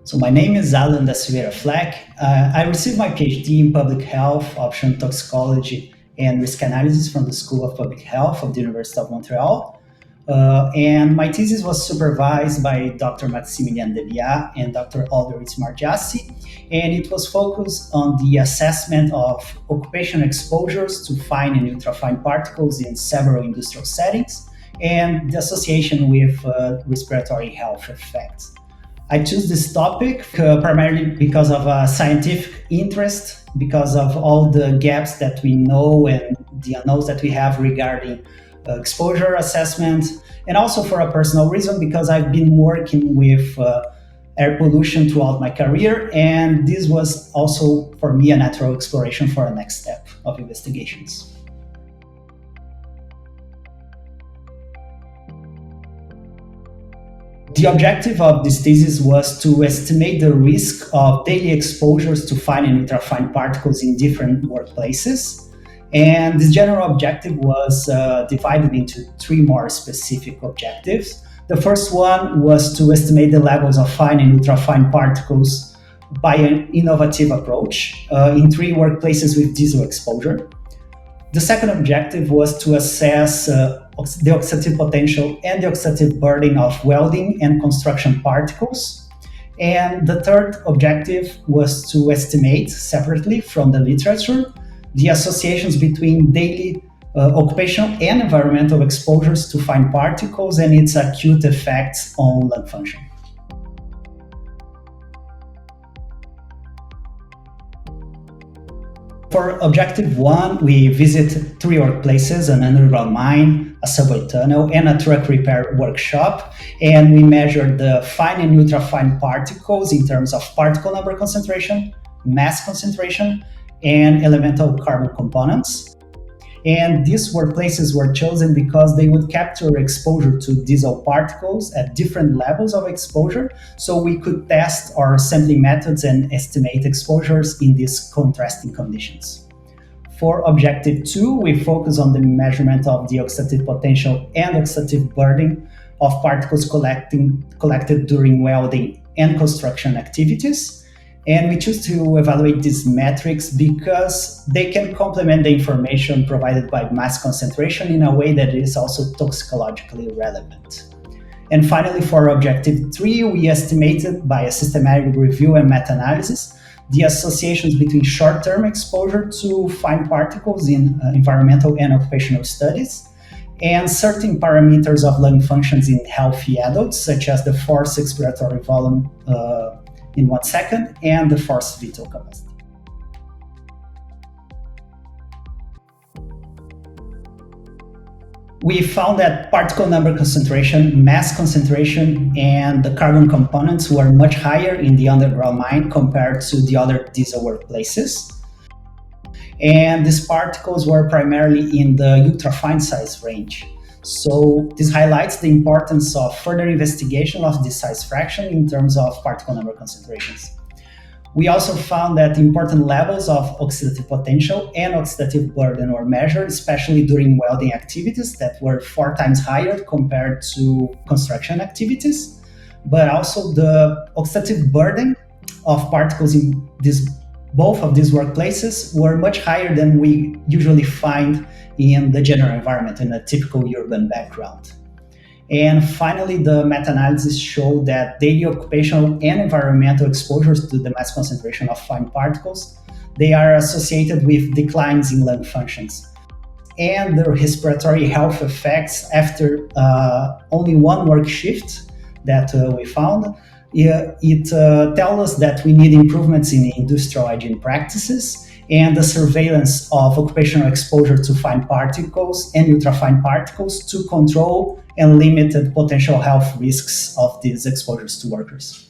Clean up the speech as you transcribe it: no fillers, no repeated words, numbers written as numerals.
So my name is Alan da Silveira Fleck. I received my PhD in public health, option toxicology, and risk analysis from the School of Public Health of the University of Montreal. And my thesis was supervised by Dr. Maximilien Debia and Dr. Audrey Smargiassi, and it was focused on the assessment of occupational exposures to fine and ultrafine particles in several industrial settings and the association with respiratory health effects. I chose this topic primarily because of a scientific interest, because of all the gaps that we know and the unknowns that we have regarding exposure assessment, and also for a personal reason because I've been working with air pollution throughout my career, and this was also for me a natural exploration for a next step of investigations. The objective of this thesis was to estimate the risk of daily exposures to fine and ultrafine particles in different workplaces. And this general objective was divided into three more specific objectives. The first one was to estimate the levels of fine and ultrafine particles by an innovative approach in three workplaces with diesel exposure. The second objective was to assess the oxidative potential and the oxidative burden of welding and construction particles. And the third objective was to estimate separately from the literature the associations between daily occupational and environmental exposures to fine particles and its acute effects on lung function. For objective one, we visit three workplaces, an underground mine, a subway tunnel, and a truck repair workshop. And we measured the fine and ultrafine particles in terms of particle number concentration, mass concentration, and elemental carbon components. And these workplaces were chosen because they would capture exposure to diesel particles at different levels of exposure, so we could test our sampling methods and estimate exposures in these contrasting conditions. For objective two, we focus on the measurement of the oxidative potential and oxidative burden of particles collected during welding and construction activities. And we choose to evaluate these metrics because they can complement the information provided by mass concentration in a way that is also toxicologically relevant. And finally, for objective three, we estimated by a systematic review and meta-analysis the associations between short-term exposure to fine particles in environmental and occupational studies and certain parameters of lung functions in healthy adults, such as the forced expiratory volume in 1 second and the forced vital capacity. We found that particle number concentration, mass concentration, and the carbon components were much higher in the underground mine compared to the other diesel workplaces. And these particles were primarily in the ultrafine size range. So this highlights the importance of further investigation of this size fraction in terms of particle number concentrations. We also found that important levels of oxidative potential and oxidative burden were measured, especially during welding activities that were 4 times higher compared to construction activities. But also the oxidative burden of particles in both of these workplaces were much higher than we usually find in the general environment in a typical urban background. And finally, the meta-analysis showed that daily occupational and environmental exposures to the mass concentration of fine particles, they are associated with declines in lung functions. And the respiratory health effects after only one work shift that we found, it tells us that we need improvements in industrial hygiene practices and the surveillance of occupational exposure to fine particles and ultrafine particles to control and limit the potential health risks of these exposures to workers.